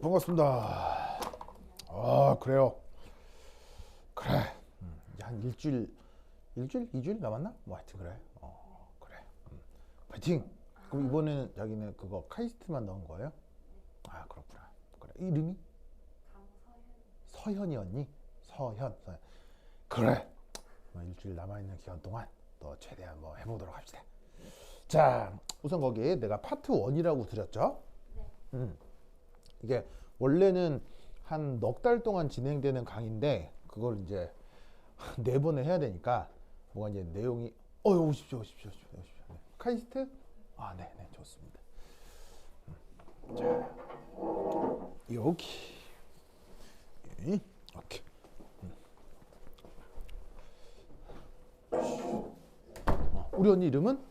반갑습니다. 아, 그래요. 그래. 이제 한 일주일, 이주일 남았나? 뭐 하여튼 그래. 그래. 파이팅. 그럼 이번에는 자기네 그거 카이스트만 넣은 거예요? 아, 그렇구나. 그래. 이름이? 서현이 언니? 서현. 그래. 뭐 일주일 남아있는 기간 동안 또 최대한 뭐 해보도록 합시다. 자, 우선 거기에 내가 파트 1이라고 드렸죠? 이게 원래는 한 넉 달 동안 진행되는 강의인데 그걸 이제 4번을 해야 되니까 뭐가 이제 내용이 오십시오. 네. 카이스트? 아, 네, 좋습니다. 자, 여기 오케이. 우리 언니 이름은?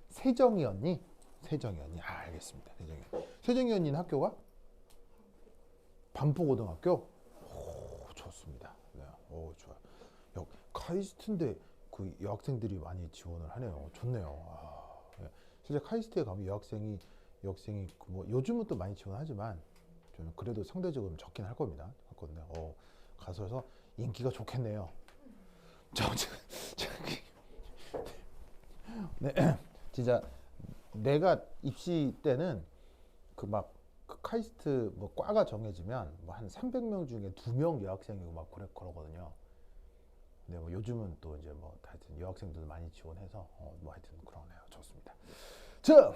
세정이 언니? 세정이 언니. 아, 알겠습니다. 세정이 언니는 학교가? 반포고등학교? 오, 좋습니다. 네, 오, 좋아요. 야, 카이스트인데 그 여학생들이 많이 지원을 하네요. 좋네요. 아, 네. 실제 카이스트에 가면 여학생이 뭐 요즘은 또 많이 지원하지만 좀 그래도 상대적으로 적긴 할 겁니다. 가서 인기가 좋겠네요. 네, 진짜 내가 입시 때는 그 카이스트 뭐 과가 정해지면 뭐 한 300명 중에 2명 여학생이고 막 그러거든요. 근데 뭐 요즘은 또 이제 뭐 하여튼 여학생들도 많이 지원해서 뭐 하여튼 그러네요. 좋습니다. 자,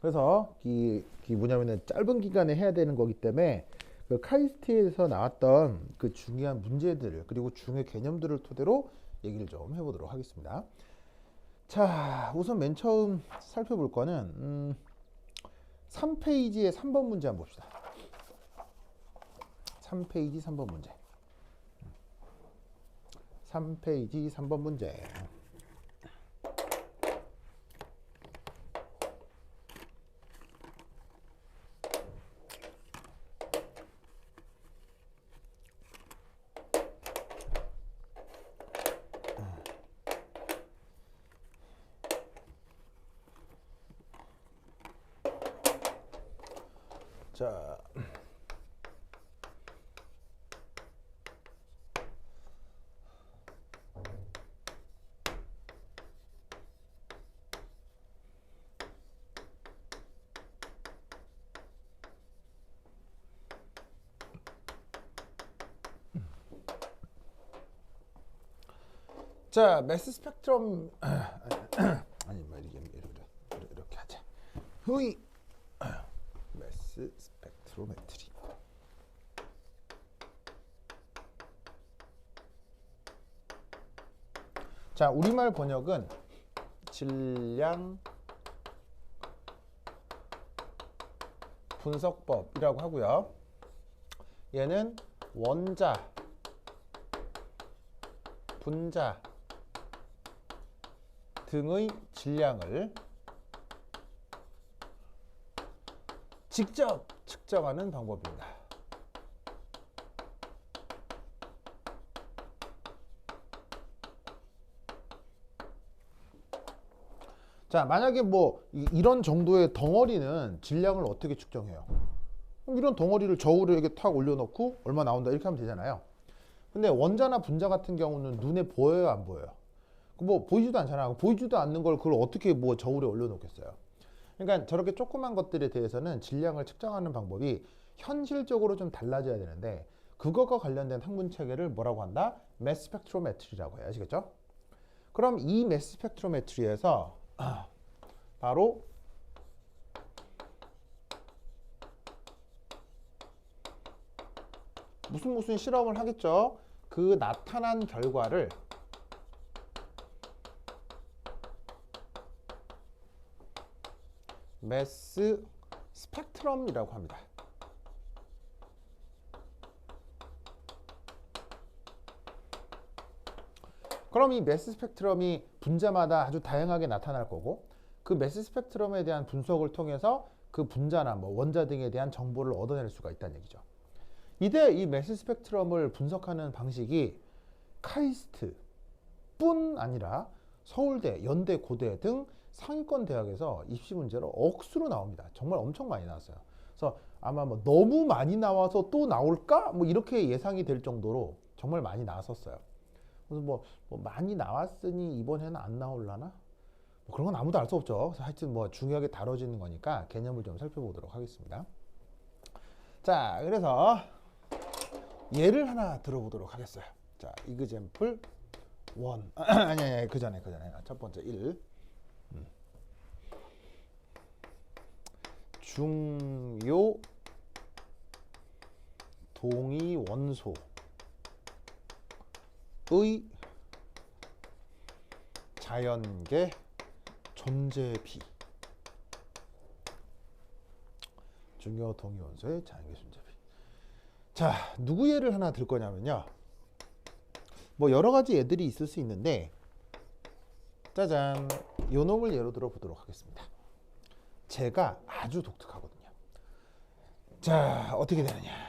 그래서 이 뭐냐면은 짧은 기간에 해야 되는 거기 때문에 그 카이스트에서 나왔던 그 중요한 문제들을 그리고 중요 개념들을 토대로 얘기를 좀 해보도록 하겠습니다. 자, 우선 맨 처음 살펴볼 거는 3페이지의 3번 문제 한번 봅시다. 3페이지 3번 문제. 3페이지 3번 문제. 자, 매스 스펙트럼 아니 뭐 이렇게 하자. 후이 매스 스펙트로메트리. 자, 우리말 번역은 질량 분석법이라고 하고요. 얘는 원자, 분자 등의 질량을 직접 측정하는 방법입니다. 자, 만약에 뭐 이런 정도의 덩어리는 질량을 어떻게 측정해요? 그럼 이런 덩어리를 저울에 이렇게 탁 올려놓고 얼마 나온다 이렇게 하면 되잖아요. 근데 원자나 분자 같은 경우는 눈에 보여요, 안 보여요? 뭐 보이지도 않잖아. 보이지도 않는 걸 그걸 어떻게 뭐 저울에 올려놓겠어요? 그러니까 저렇게 조그만 것들에 대해서는 질량을 측정하는 방법이 현실적으로 좀 달라져야 되는데 그것과 관련된 학문 체계를 뭐라고 한다? 매스 스펙트로메트리라고 해요. 아시겠죠? 그럼 이 매스 스펙트로메트리에서 바로 무슨 실험을 하겠죠? 그 나타난 결과를 매스 스펙트럼이라고 합니다. 그럼 이 매스 스펙트럼이 분자마다 아주 다양하게 나타날 거고 그 매스 스펙트럼에 대한 분석을 통해서 그 분자나 뭐 원자 등에 대한 정보를 얻어낼 수가 있다는 얘기죠. 이때 이 매스 스펙트럼을 분석하는 방식이 카이스트뿐 아니라 서울대, 연대, 고대 등 상위권 대학에서 입시 문제로 억수로 나옵니다. 정말 엄청 많이 나왔어요. 그래서 아마 뭐 너무 많이 나와서 또 나올까? 뭐 이렇게 예상이 될 정도로 정말 많이 나왔었어요. 그래서 뭐 많이 나왔으니 이번에는 안 나올라나? 뭐 그런 건 아무도 알 수 없죠. 그래서 하여튼 뭐 중요하게 다뤄지는 거니까 개념을 좀 살펴보도록 하겠습니다. 자, 그래서 예를 하나 들어보도록 하겠어요. 자, example 1. 아니, 그 전에. 첫 번째 1. 중요 동위 원소의 자연계 존재비. 중요 동위 원소의 자연계 존재비. 자, 누구 예를 하나 들 거냐면요. 뭐 여러 가지 예들이 있을 수 있는데, 짜잔, 요 놈을 예로 들어보도록 하겠습니다. 제가 아주 독특하거든요. 자, 어떻게 되느냐.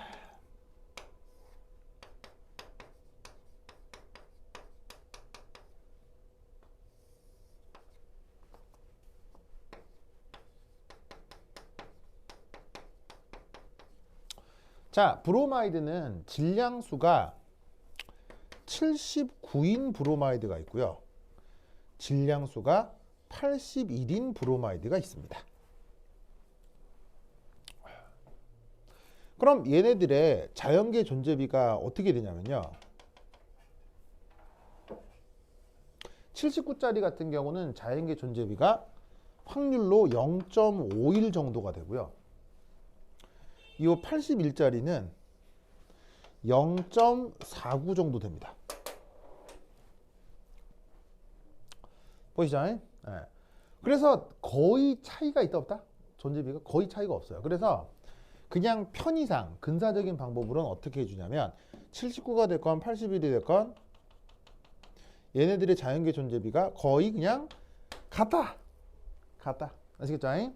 자, 브로마이드는 질량수가 79인 브로마이드가 있고요. 질량수가 81인 브로마이드가 있습니다. 그럼 얘네들의 자연계 존재비가 어떻게 되냐면요. 79짜리 같은 경우는 자연계 존재비가 확률로 0.51 정도가 되고요. 이 81짜리는 0.49 정도 됩니다. 보이시죠? 네. 그래서 거의 차이가 있다 없다? 존재비가 거의 차이가 없어요. 그래서 그냥 편의상 근사적인 방법으로는 어떻게 해주냐면 79가 됐건 81이 됐건 얘네들의 자연계 존재비가 거의 그냥 같다. 아시겠죠?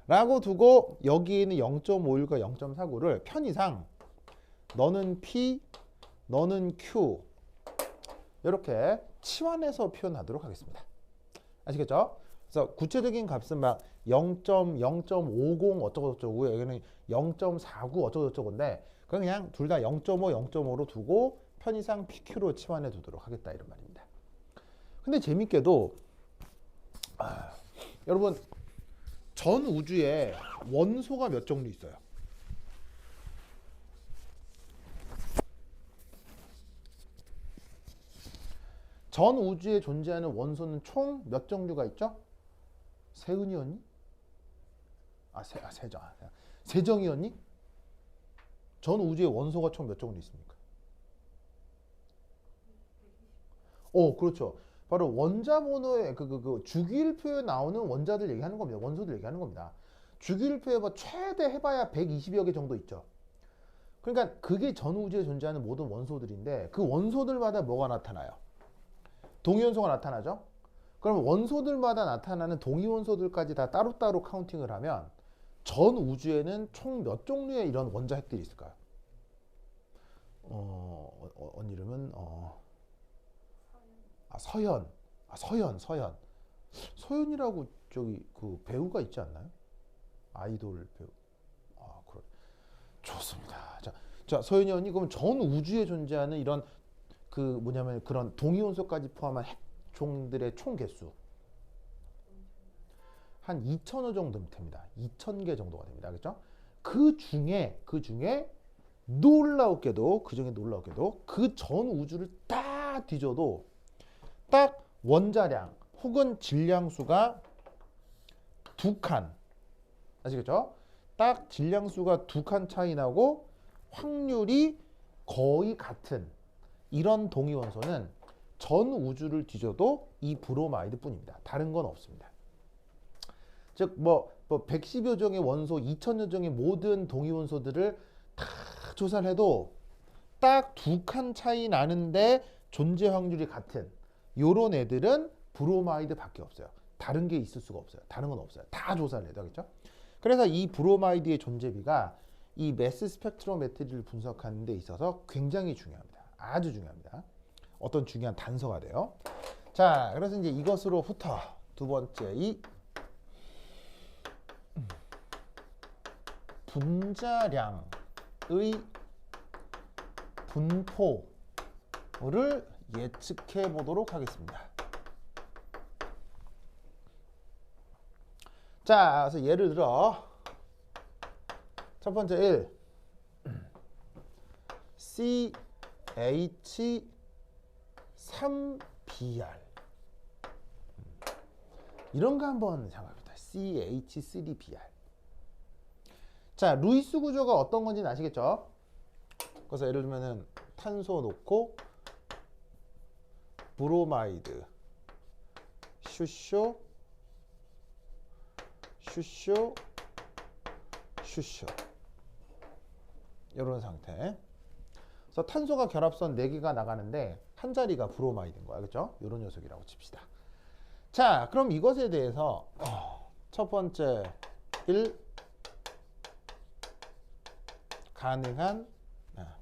라고 두고 여기에는 0.51과 0.49를 편의상 너는 P, 너는 Q 이렇게 치환해서 표현하도록 하겠습니다. 아시겠죠? 그래서 구체적인 값은 막 0.0.50 어쩌고저쩌고 여기는 0.49 어쩌고저쩌고인데 그냥 둘 다 0.5, 0.5로 두고 편의상 PQ로 치환해 두도록 하겠다 이런 말입니다. 근데 재밌게도 여러분 전 우주에 원소가 몇 종류 있어요? 전 우주에 존재하는 원소는 총 몇 종류가 있죠? 세은이었니? 세정이었니? 전 우주에 원소가 총 몇 종류 있습니까? 그렇죠. 바로 원자번호의 그 주기율표에 나오는 원자들 얘기하는 겁니다. 원소들 얘기하는 겁니다. 주기율표에 뭐 최대 해봐야 120여 개 정도 있죠. 그러니까 그게 전 우주에 존재하는 모든 원소들인데 그 원소들마다 뭐가 나타나요? 동위원소가 나타나죠. 그럼 원소들마다 나타나는 동위원소들까지 다 따로따로 카운팅을 하면 전 우주에는 총 몇 종류의 이런 원자 핵들이 있을까요? 언니 이름은 서현이라고 저기 그 배우가 있지 않나요? 아이돌 배우. 그래. 좋습니다. 자, 서현이 언니 그럼 전 우주에 존재하는 이런 그 뭐냐면 그런 동위원소까지 포함한 핵종들의 총 개수 한 2,000호 정도 됩니다. 2,000개 정도가 됩니다. 그렇죠? 그 중에 놀라웠게도 그 전 우주를 딱 뒤져도 딱 원자량 혹은 질량수가 2칸 아시겠죠? 딱 질량수가 2칸 차이 나고 확률이 거의 같은 이런 동위원소는 전 우주를 뒤져도 이 브로마이드 뿐입니다. 다른 건 없습니다. 즉 110여 종의 원소, 2,000여 종의 모든 동위원소들을 다 조사를 해도 딱 2칸 차이 나는데 존재 확률이 같은 요런 애들은 브로마이드 밖에 없어요. 다른 게 있을 수가 없어요. 다른 건 없어요. 다 조사를 해야 되겠죠? 그래서 이 브로마이드의 존재비가 이 매스 스펙트로메트리를 분석하는 데 있어서 굉장히 중요합니다. 아주 중요합니다. 어떤 중요한 단서가 돼요. 자, 그래서 이제 이것으로부터 두 번째 이 분자량의 분포를 예측해 보도록 하겠습니다. 자, 그래서 예를 들어 첫 번째 1 CH3Br 이런 거 한번 생각해봅니다. CH3Br. 자, 루이스 구조가 어떤 건지 아시겠죠? 그래서 예를 들면은 탄소 놓고 브로마이드 슈쇼 슈쇼 슈쇼 이런 상태. 그래서 탄소가 결합선 4개가 나가는데 한 자리가 브로마이드인 거야. 그렇죠? 이런 녀석이라고 칩시다. 자, 그럼 이것에 대해서 첫 번째 1 가능한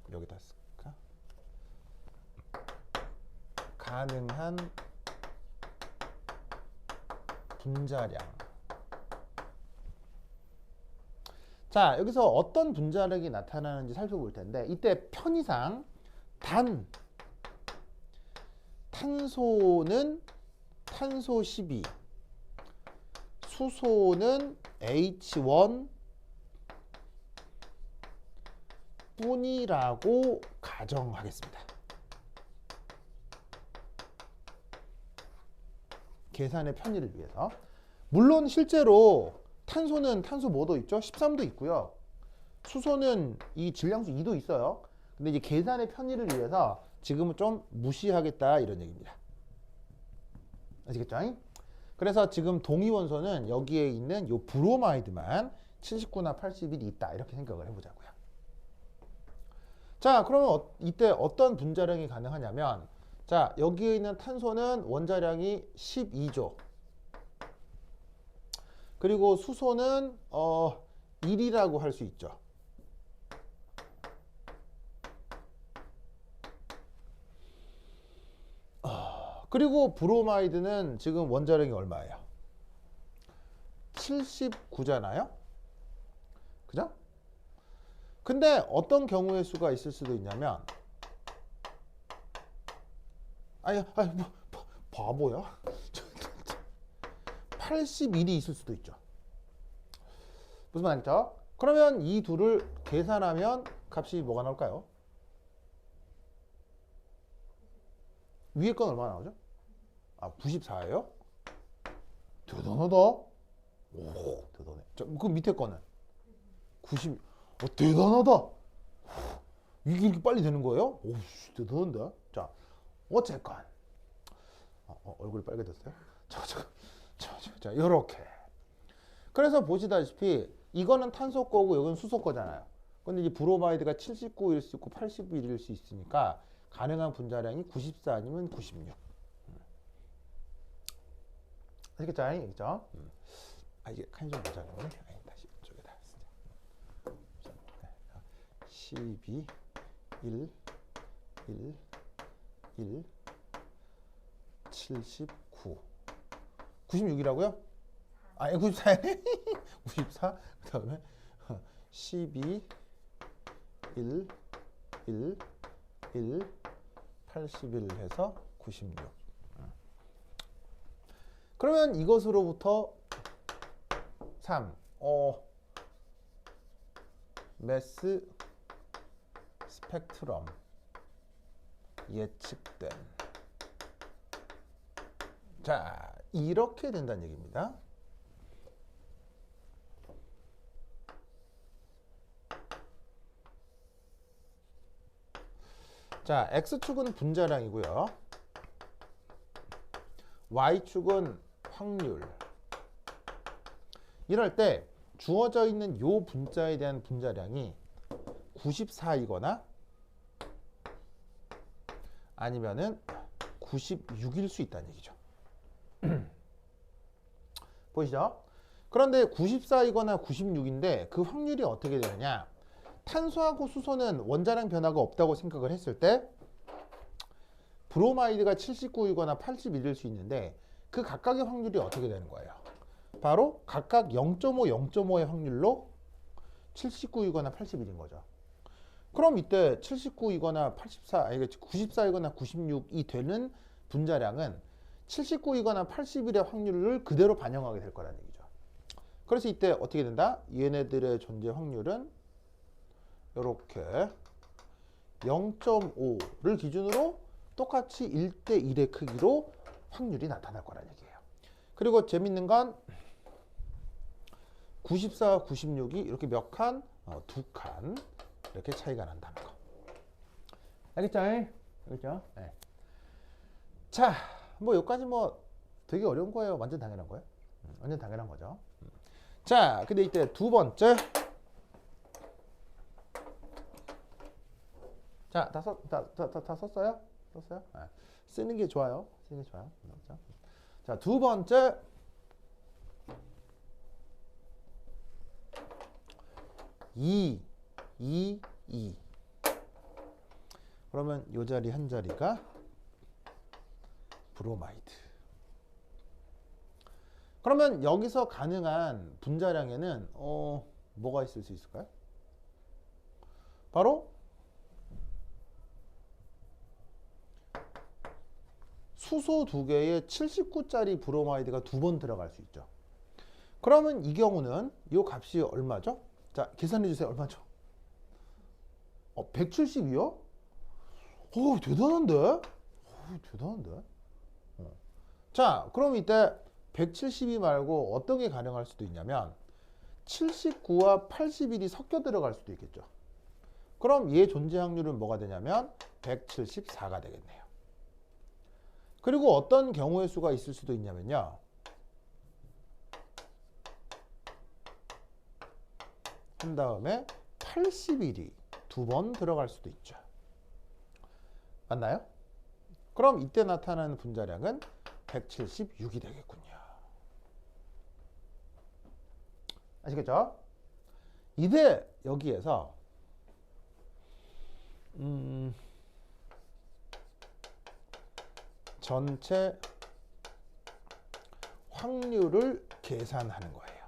여기다 쓸까? 가능한 분자량. 자, 여기서 어떤 분자량이 나타나는지 살펴볼 텐데 이때 편의상 탄소는 탄소 12, 수소는 H1 뿐이라고 가정하겠습니다. 계산의 편의를 위해서. 물론 실제로 탄소는 탄소 뭐도 있죠? 13도 있고요. 수소는 이 질량수 2도 있어요. 근데 이제 계산의 편의를 위해서 지금은 좀 무시하겠다 이런 얘기입니다. 아시겠죠? 그래서 지금 동위원소는 여기에 있는 요 브로마이드만 79나 81이 있다 이렇게 생각을 해보자고요. 자, 그러면 이때 어떤 분자량이 가능하냐면, 자, 여기에 있는 탄소는 원자량이 12조, 그리고 수소는 1이라고 할 수 있죠. 그리고 브로마이드는 지금 원자량이 얼마예요? 79잖아요. 그죠? 근데 어떤 경우의 수가 있을 수도 있냐면, 바보야? 81이 있을 수도 있죠. 무슨 말이죠? 그러면 이 둘을 계산하면 값이 뭐가 나올까요? 위에 건 얼마 나오죠? 94예요? 대단하다. 오, 대단해. 자, 그 밑에 거는 90. 대단하다. 이게 이렇게 빨리 되는 거예요? 오, 대단한데. 자, 어쨌건 얼굴이 빨개졌어요. 자, 이렇게. 그래서 보시다시피 이거는 탄소 거고 여기는 수소 거잖아요. 근데 이제 브로마이드가 79일 수 있고 81일 수 있으니까 가능한 분자량이 94 아니면 96. 아시겠죠? 알겠죠? 이게 칸이 좀 모자라네. 다시 이쪽에다 쓰자. 12, 1, 1, 1, 79. 96이라고요? 94. 94. 그 다음에 12, 1, 1, 1, 81 해서 96. 그러면 이것으로부터 3. 매스 스펙트럼 예측된. 자, 이렇게 된다는 얘기입니다. 자, X축은 분자량이고요. Y축은 확률. 이럴 때 주어져 있는 요 분자에 대한 분자량이 94이거나 아니면은 96일 수 있다는 얘기죠. 보이시죠? 그런데 94이거나 96인데 그 확률이 어떻게 되느냐? 탄소하고 수소는 원자량 변화가 없다고 생각을 했을 때 브로마이드가 79이거나 81일 수 있는데 그 각각의 확률이 어떻게 되는 거예요? 바로 각각 0.5, 0.5의 확률로 79이거나 81인 거죠. 그럼 이때 79이거나 84, 아니 94이거나 96이 되는 분자량은 79이거나 81의 확률을 그대로 반영하게 될 거라는 얘기죠. 그래서 이때 어떻게 된다? 얘네들의 존재 확률은 이렇게 0.5를 기준으로 똑같이 1대1의 크기로 확률이 나타날 거라는 얘기예요. 그리고 재밌는 건 94, 96이 이렇게 몇 칸? 두 칸 이렇게 차이가 난다는 거. 알겠죠? 알겠죠? 네. 자, 뭐 여기까지 뭐 되게 어려운 거예요? 완전 당연한 거예요? 완전 당연한 거죠. 자, 근데 이때 두 번째. 자, 다 썼어요? 썼어요? 네. 쓰는 게 좋아요. 쓰는 게 좋아요. 그렇죠? 자, 두 번째. 이. 그러면 이 자리 한 자리가 브로마이드. 그러면 여기서 가능한 분자량에는 뭐가 있을 수 있을까요? 바로 수소 두 개에 79짜리 브로마이드가 두 번 들어갈 수 있죠. 그러면 이 경우는 이 값이 얼마죠? 자, 계산해 주세요. 얼마죠? 172요? 오, 대단한데? 대단한데? 자, 그럼 이때 172 말고 어떤 게 가능할 수도 있냐면 79와 81이 섞여 들어갈 수도 있겠죠. 그럼 얘 존재 확률은 뭐가 되냐면 174가 되겠네요. 그리고 어떤 경우의 수가 있을 수도 있냐면요. 한 다음에 81이 두 번 들어갈 수도 있죠. 맞나요? 그럼 이때 나타나는 분자량은 176이 되겠군요. 아시겠죠? 이제 여기에서 전체 확률을 계산하는 거예요.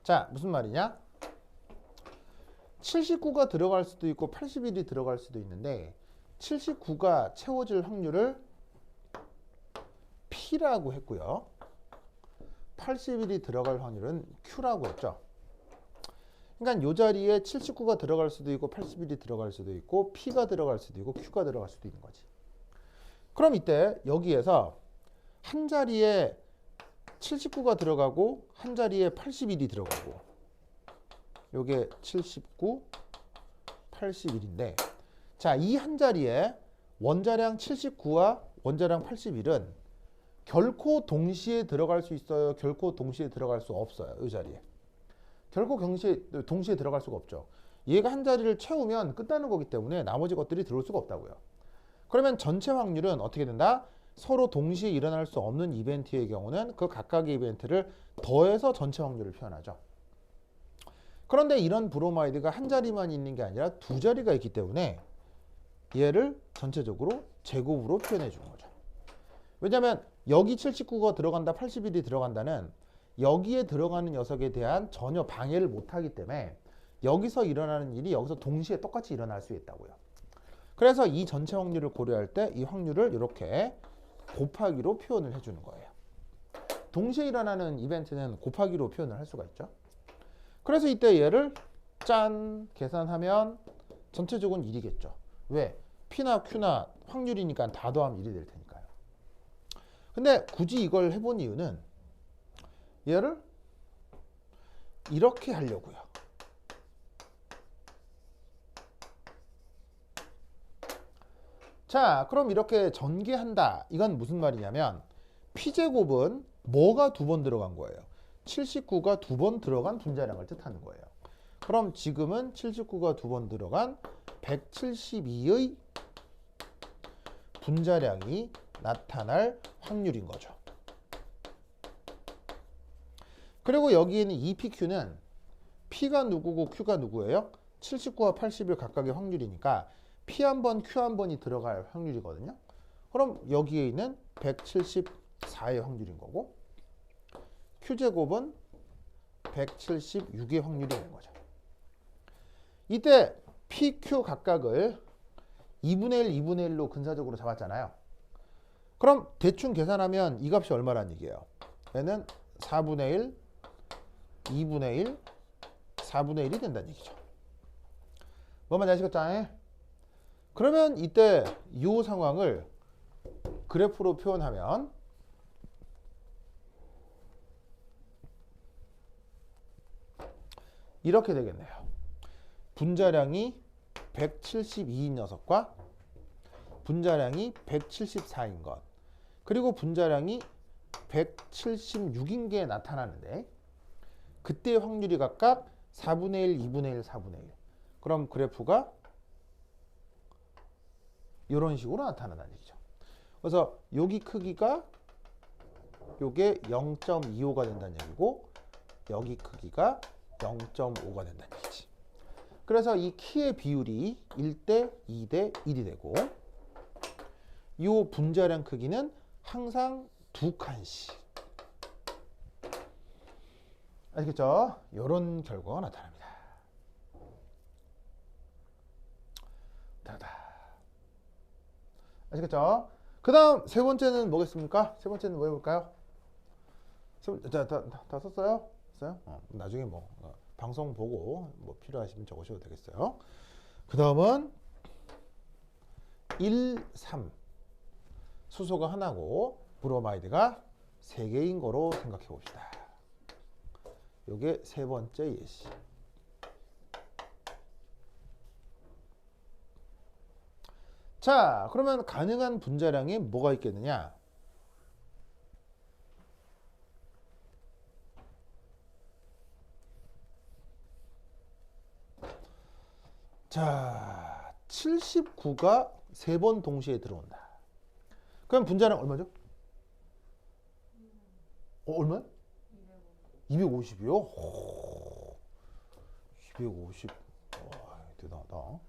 자, 무슨 말이냐? 79가 들어갈 수도 있고 81이 들어갈 수도 있는데 79가 채워질 확률을 P라고 했고요. 81이 들어갈 확률은 Q라고 했죠. 그러니까 이 자리에 79가 들어갈 수도 있고 81이 들어갈 수도 있고 P가 들어갈 수도 있고 Q가 들어갈 수도 있는 거지. 그럼 이때 여기에서 한 자리에 79가 들어가고 한 자리에 81이 들어가고 요게 79, 81인데 자, 이 한 자리에 원자량 79와 원자량 81은 결코 동시에 들어갈 수 있어요? 결코 동시에 들어갈 수 없어요? 이 자리에. 결코 동시에 들어갈 수가 없죠. 얘가 한 자리를 채우면 끝나는 거기 때문에 나머지 것들이 들어올 수가 없다고요. 그러면 전체 확률은 어떻게 된다? 서로 동시에 일어날 수 없는 이벤트의 경우는 그 각각의 이벤트를 더해서 전체 확률을 표현하죠. 그런데 이런 브로마이드가 한 자리만 있는 게 아니라 두 자리가 있기 때문에 얘를 전체적으로 제곱으로 표현해 주는 거죠. 왜냐하면 여기 79가 들어간다, 81이 들어간다는 여기에 들어가는 녀석에 대한 전혀 방해를 못하기 때문에 여기서 일어나는 일이 여기서 동시에 똑같이 일어날 수 있다고요. 그래서 이 전체 확률을 고려할 때 이 확률을 이렇게 곱하기로 표현을 해주는 거예요. 동시에 일어나는 이벤트는 곱하기로 표현을 할 수가 있죠. 그래서 이때 얘를 짠 계산하면 전체적으로는 1이겠죠. 왜? P나 Q나 확률이니까 다 더하면 1이 될 테니까요. 근데 굳이 이걸 해본 이유는 얘를 이렇게 하려고요. 자, 그럼 이렇게 전개한다. 이건 무슨 말이냐면 P제곱은 뭐가 두 번 들어간 거예요? 79가 두 번 들어간 분자량을 뜻하는 거예요. 그럼 지금은 79가 두 번 들어간 172의 분자량이 나타날 확률인 거죠. 그리고 여기에는 이 PQ는 P가 누구고 Q가 누구예요? 79와 80일 각각의 확률이니까 P 한 번, Q 한 번이 들어갈 확률이거든요. 그럼 여기에 있는 174의 확률인 거고 Q제곱은 176의 확률이 되는 거죠. 이때 PQ 각각을 2분의 1, 2분의 1로 근사적으로 잡았잖아요. 그럼 대충 계산하면 이 값이 얼마란 얘기예요? 얘는 4분의 1, 2분의 1, 4분의 1이 된다는 얘기죠. 뭐만 아시겠죠? 그러면 이때 이 상황을 그래프로 표현하면 이렇게 되겠네요. 분자량이 172인 녀석과 분자량이 174인 것, 그리고 분자량이 176인 게 나타나는데 그때 확률이 각각 4분의 1, 2분의 1, 4분의 1. 그럼 그래프가 이런 식으로 나타난다는 얘기죠. 그래서 여기 크기가 요게 0.25가 된다는 얘기고 여기 크기가 0.5가 된다는 얘기지. 그래서 이 키의 비율이 1대 2대 1이 되고 이 분자량 크기는 항상 2칸씩. 아시겠죠? 이런 결과가 나타납니다. 아시겠죠? 그 다음 세 번째는 뭐겠습니까? 세 번째는 뭐 해볼까요? 자, 다 썼어요? 썼어요? 나중에 뭐 방송 보고 뭐 필요하시면 적으셔도 되겠어요. 그 다음은 1, 3 수소가 하나고 브로마이드가 3개인 거로 생각해 봅시다. 요게 세 번째 예시. 자, 그러면 가능한 분자량이 뭐가 있겠느냐? 자, 79가 3번 동시에 들어온다. 그럼 분자량 얼마죠? 얼마요? 250이요? 250. 와, 대단하다.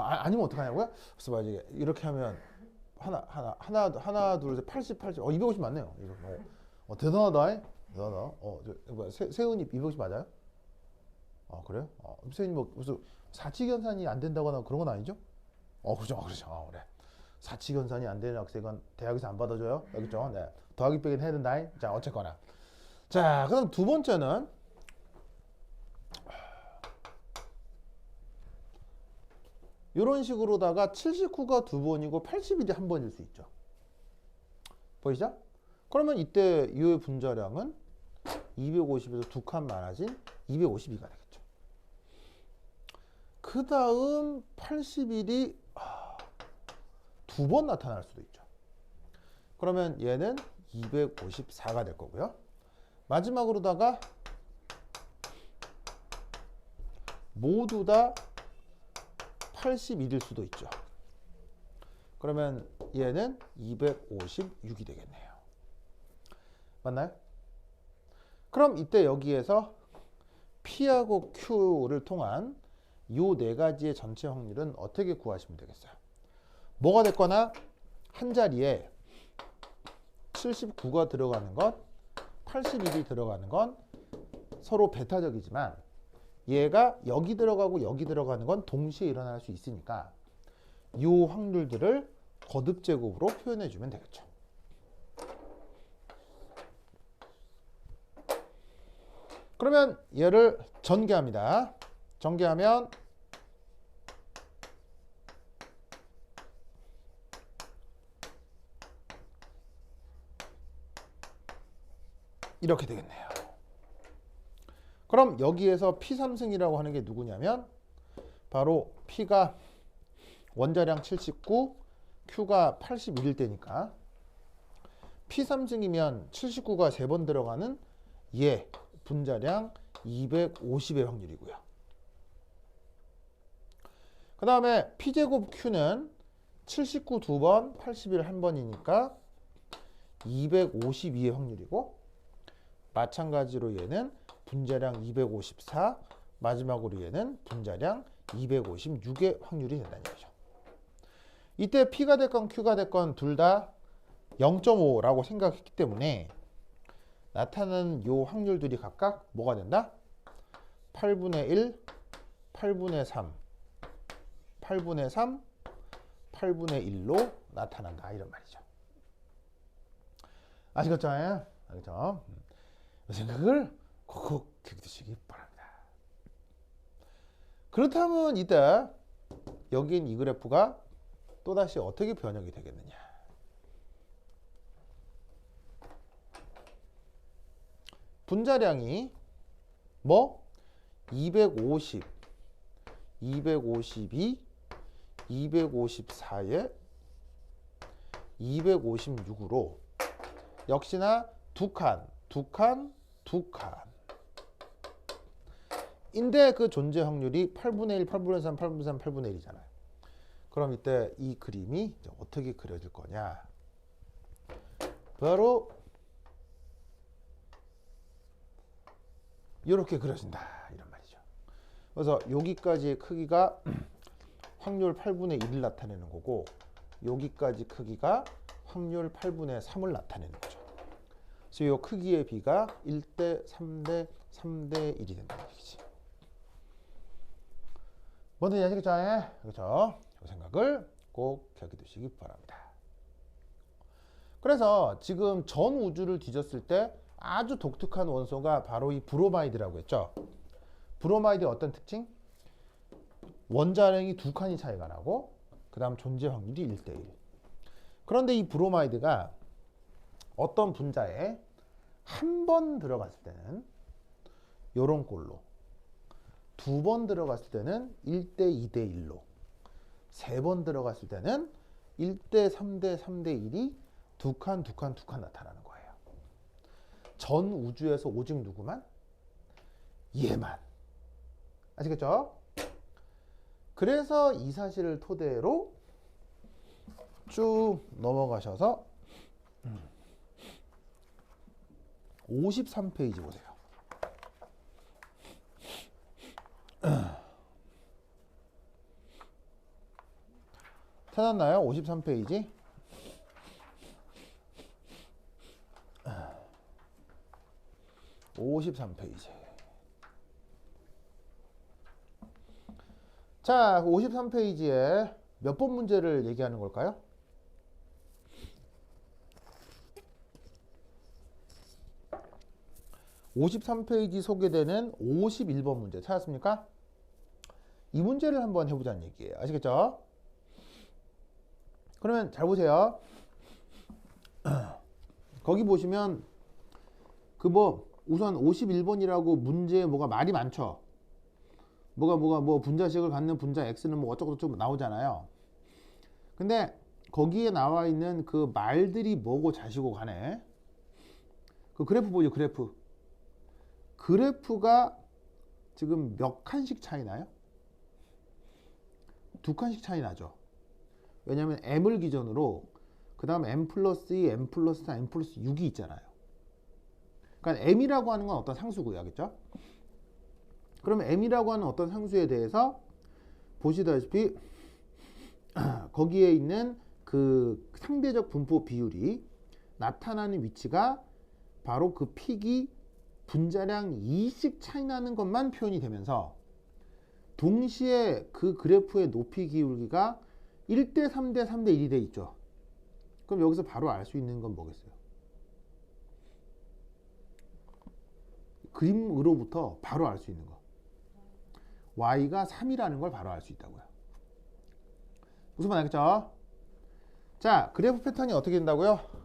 아니면 어떡하냐고요? 그래서 만약에 이렇게 하면 하나, 둘, 셋, 80, 250 맞네요. 대단하다. 대단하다. 세은이 250 맞아요? 그래요? 세은이 뭐 무슨 사칙연산이 안 된다거나 그런 건 아니죠? 그죠. 그래. 사칙연산이 안 되는 학생은 대학에서 안 받아줘요? 알겠죠? 네. 더하기 빼기는 해야 된다. 자, 어쨌거나. 자, 그럼 두 번째는 이런 식으로다가 79가 2번이고 81이 1번일 수 있죠. 보이시죠? 그러면 이때 이 분자량은 250에서 2칸 많아진 252가 되겠죠. 그 다음 81이 2번 나타날 수도 있죠. 그러면 얘는 254가 될 거고요. 마지막으로다가 모두 다 81일 수도 있죠. 그러면 얘는 256이 되겠네요. 맞나요? 그럼 이때 여기에서 P하고 Q를 통한 이 네 가지의 전체 확률은 어떻게 구하시면 되겠어요? 뭐가 됐거나 한 자리에 79가 들어가는 것, 81이 들어가는 건 서로 배타적이지만 얘가 여기 들어가고 여기 들어가는 건 동시에 일어날 수 있으니까 이 확률들을 거듭 제곱으로 표현해 주면 되겠죠. 그러면 얘를 전개합니다. 전개하면 이렇게 되겠네요. 그럼 여기에서 P3승이라고 하는 게 누구냐면 바로 P가 원자량 79, Q가 81일 때니까 P3승이면 79가 3번 들어가는 얘 분자량 250의 확률이고요. 그 다음에 P제곱 Q는 79 2번, 81 1번이니까 252의 확률이고 마찬가지로 얘는 분자량 254, 마지막으로 얘는 분자량 256의 확률이 된다는 얘기죠. 이때 P가 됐건 Q가 됐건 둘 다 0.5라고 생각했기 때문에 나타나는 요 확률들이 각각 뭐가 된다? 8분의 1, 8분의 3, 8분의 3, 8분의 1로 나타난다 이런 말이죠. 아시겠죠? 알겠죠? 이 생각을 콕콕 기억두시기 바랍니다. 그렇다면 이때 여긴 이 그래프가 또다시 어떻게 변형이 되겠느냐? 분자량이 뭐 250, 252, 254에 256으로 역시나 두 칸 인데 그 존재 확률이 8분의 1, 8분의 3, 8분의 3, 8분의 1이잖아요. 그럼 이때 이 그림이 이제 어떻게 그려질 거냐? 바로 이렇게 그려진다 이런 말이죠. 그래서 여기까지의 크기가 확률 8분의 1을 나타내는 거고 여기까지 크기가 확률 8분의 3을 나타내는 거죠. 그래서 이 크기의 비가 1대 3대 3대 1이 된다는 얘기지. 뭔지 아시겠죠? 그렇죠? 이 생각을 꼭 기억해 두시기 바랍니다. 그래서 지금 전 우주를 뒤졌을 때 아주 독특한 원소가 바로 이 브로마이드라고 했죠. 브로마이드의 어떤 특징? 원자량이 두 칸이 차이가 나고 그 다음 존재 확률이 1대1. 그런데 이 브로마이드가 어떤 분자에 한 번 들어갔을 때는 요런 꼴로, 두 번 들어갔을 때는 1대 2대 1로, 세 번 들어갔을 때는 1대 3대 3대 1이 두 칸 나타나는 거예요. 전 우주에서 오직 누구만? 얘만. 아시겠죠? 그래서 이 사실을 토대로 쭉 넘어가셔서 53페이지 보세요. 찾았나요? 53페이지. 자, 53페이지에 몇 번 문제를 얘기하는 걸까요? 53페이지 소개되는 51번 문제 찾았습니까? 이 문제를 한번 해보자는 얘기예요. 아시겠죠? 그러면 잘 보세요. 거기 보시면 그 우선 51번이라고 문제에 뭐가 말이 많죠. 뭐 분자식을 갖는 분자 x는 뭐 어쩌고저쩌고 나오잖아요. 근데 거기에 나와 있는 그 말들이 뭐고 자시고 간에 그 그래프 보죠. 그래프가 지금 몇 칸씩 차이 나요? 두 칸씩 차이 나죠. 왜냐하면 m을 기준으로 그 다음 m 플러스 2, m 플러스 4, m 플러스 6이 있잖아요. 그러니까 m이라고 하는 건 어떤 상수고요. 알겠죠? 그러면 m이라고 하는 어떤 상수에 대해서 보시다시피 거기에 있는 그 상대적 분포 비율이 나타나는 위치가 바로 그 픽이 분자량 2씩 차이 나는 것만 표현이 되면서 동시에 그 그래프의 높이 기울기가 1대 3대 3대 1이 돼 있죠. 그럼 여기서 바로 알 수 있는 건 뭐겠어요? 그림으로부터 바로 알 수 있는 거. y가 3이라는 걸 바로 알 수 있다고요. 무슨 말 알겠죠? 자, 그래프 패턴이 어떻게 된다고요?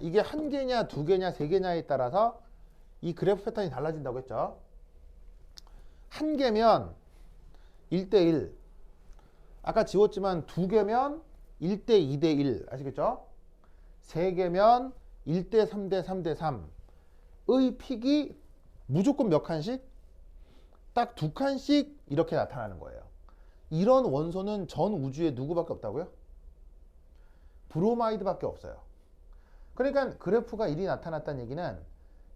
이게 한 개냐, 두 개냐, 세 개냐에 따라서 이 그래프 패턴이 달라진다고 했죠. 한 개면 1대1. 아까 지웠지만 두 개면 1대 2대 1. 아시겠죠? 세 개면 1대 3대 3대 3의 픽이 무조건 몇 칸씩? 딱 두 칸씩 이렇게 나타나는 거예요. 이런 원소는 전 우주에 누구밖에 없다고요? 브로마이드밖에 없어요. 그러니까 그래프가 1이 나타났다는 얘기는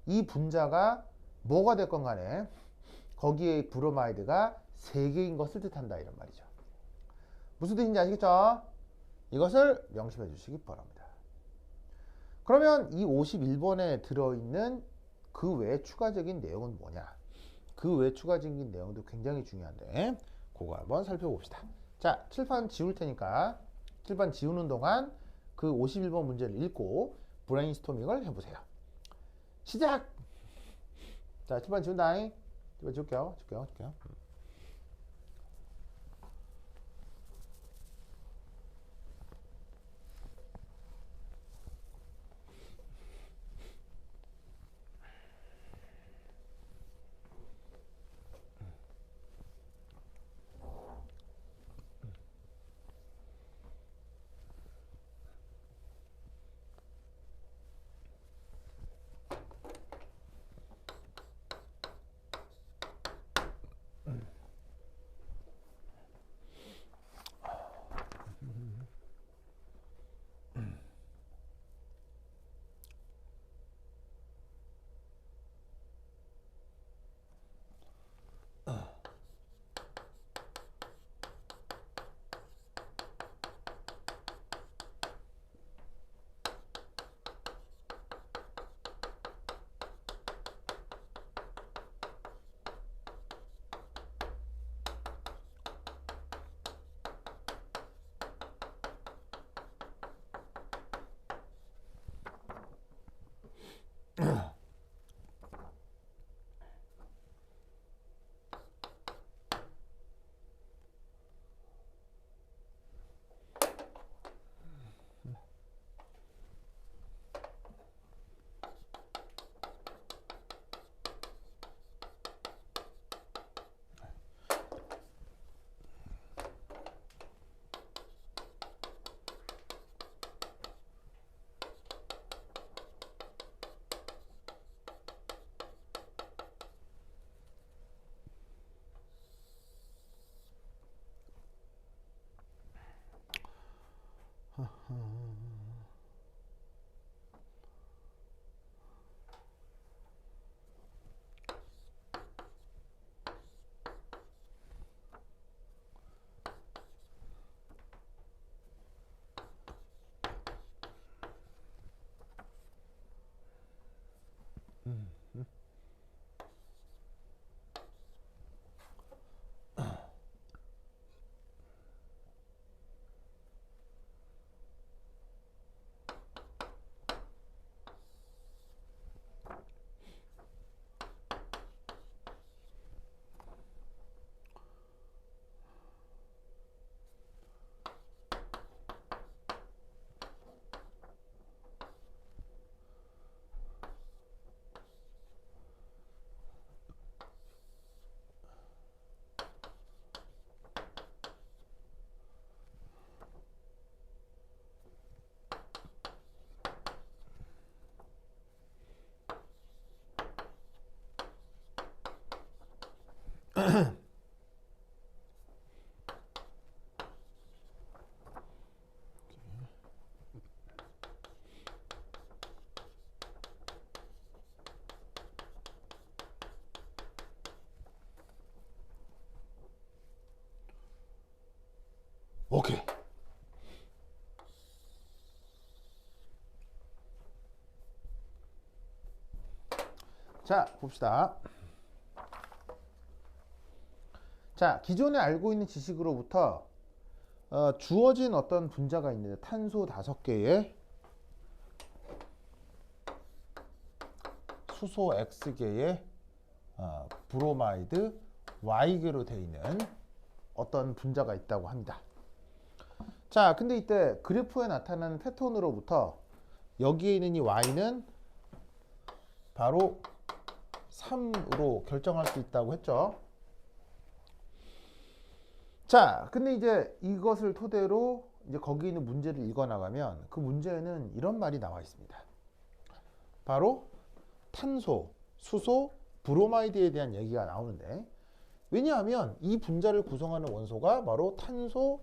이 분자가 뭐가 됐건 간에 거기에 브로마이드가 3개인 것을 뜻한다 이런 말이죠. 무슨 뜻인지 아시겠죠? 이것을 명심해 주시기 바랍니다. 그러면 이 51번에 들어있는 그 외에 추가적인 내용은 뭐냐? 그 외에 추가적인 내용도 굉장히 중요한데 그거 한번 살펴봅시다. 자, 칠판 지울 테니까 칠판 지우는 동안 그 51번 문제를 읽고 브레인스토밍을 해보세요. 시작! 자, 칠판 지운다잉. 칠판 지울게요. 오케이. 자, 봅시다. 자, 기존에 알고 있는 지식으로부터 주어진 어떤 분자가 있는데 탄소 5개에 수소 X개의 브로마이드 Y개로 되어 있는 어떤 분자가 있다고 합니다. 자, 근데 이때 그래프에 나타나는 패턴으로부터 여기에 있는 이 Y는 바로 3으로 결정할 수 있다고 했죠. 자, 근데 이제 이것을 토대로 이제 거기 있는 문제를 읽어 나가면 그 문제에는 이런 말이 나와 있습니다. 바로 탄소, 수소, 브로마이드에 대한 얘기가 나오는데, 왜냐하면 이 분자를 구성하는 원소가 바로 탄소,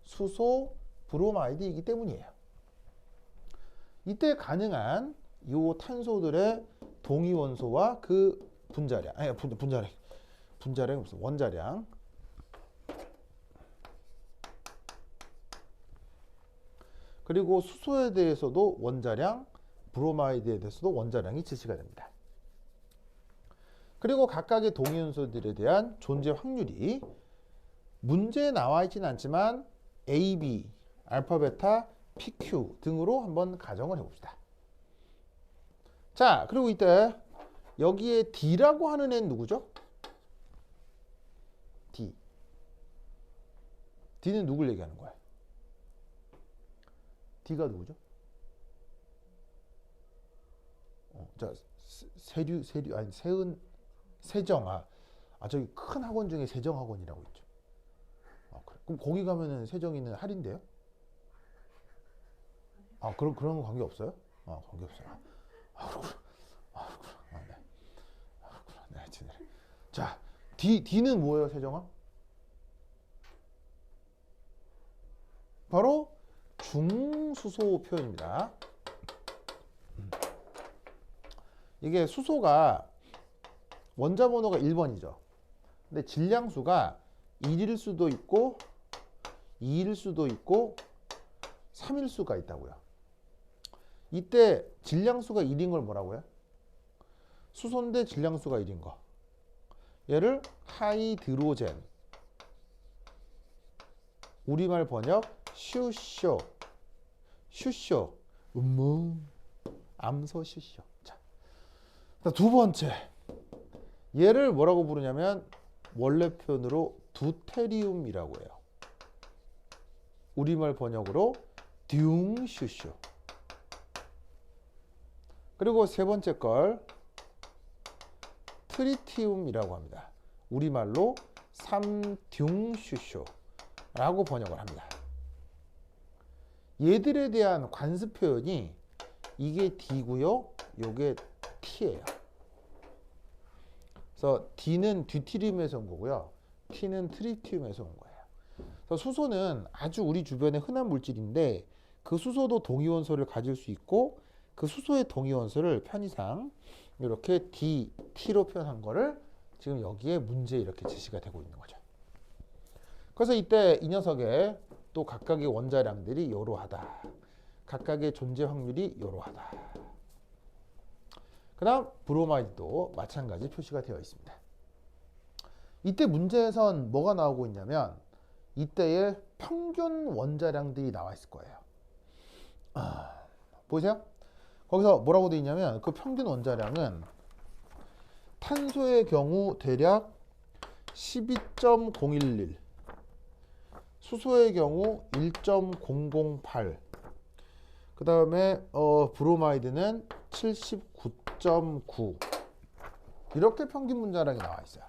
수소, 브로마이드이기 때문이에요. 이때 가능한 이 탄소들의 동위 원소와 그 분자량, 아니 분자량이 무슨 원자량, 그리고 수소에 대해서도 원자량, 브로마이드에 대해서도 원자량이 제시가 됩니다. 그리고 각각의 동위원소들에 대한 존재 확률이 문제에 나와 있지는 않지만 A, B, 알파, 베타, PQ 등으로 한번 가정을 해봅시다. 자, 그리고 이때 여기에 D라고 하는 애는 누구죠? D. D는 누굴 얘기하는 거야? D가 누구죠? 자, 아니, 세정. 저기 큰 학원 중에 세정학원이라고 있죠. 그래. 그럼 거기 가면은 세정이는 할인돼요? 그런 거 관계 없어요? 관계 없어요. 그렇구나. 네. 그렇구나. 네, 하여튼. 자, D는 뭐예요, 세정아? 바로 중수소 표현입니다. 이게 수소가 원자 번호가 1번이죠. 근데 질량수가 1일 수도 있고 2일 수도 있고 3일 수가 있다고요. 이때 질량수가 1인 걸 뭐라고요? 수소인데 질량수가 1인 거. 얘를 하이드로젠. 우리말 번역 슈쇼. 암소 슈쇼. 자, 두 번째. 얘를 뭐라고 부르냐면 원래 표현으로 두테리움이라고 해요. 우리말 번역으로 듀슈쇼. 그리고 세 번째 걸 트리티움이라고 합니다. 우리말로 삼듀슈쇼라고 번역을 합니다. 얘들에 대한 관습 표현이 이게 D고요. 요게 T예요. 그래서 D는 듀티리움에서 온 거고요. T는 트리티움에서 온 거예요. 그래서 수소는 아주 우리 주변에 흔한 물질인데 그 수소도 동위원소를 가질 수 있고 그 수소의 동위원소를 편의상 이렇게 D, T로 표현한 거를 지금 여기에 문제에 이렇게 제시가 되고 있는 거죠. 그래서 이때 이 녀석의 또 각각의 원자량들이 이러하다. 각각의 존재 확률이 이러하다. 그 다음 브로마이드도 마찬가지 표시가 되어 있습니다. 이때 문제에선 뭐가 나오고 있냐면 이때의 평균 원자량들이 나와 있을 거예요. 보세요. 거기서 뭐라고 되어 있냐면 그 평균 원자량은 탄소의 경우 대략 12.011, 수소의 경우 1.008, 그 다음에 브로마이드는 79.9 이렇게 평균 분자량이 나와 있어요.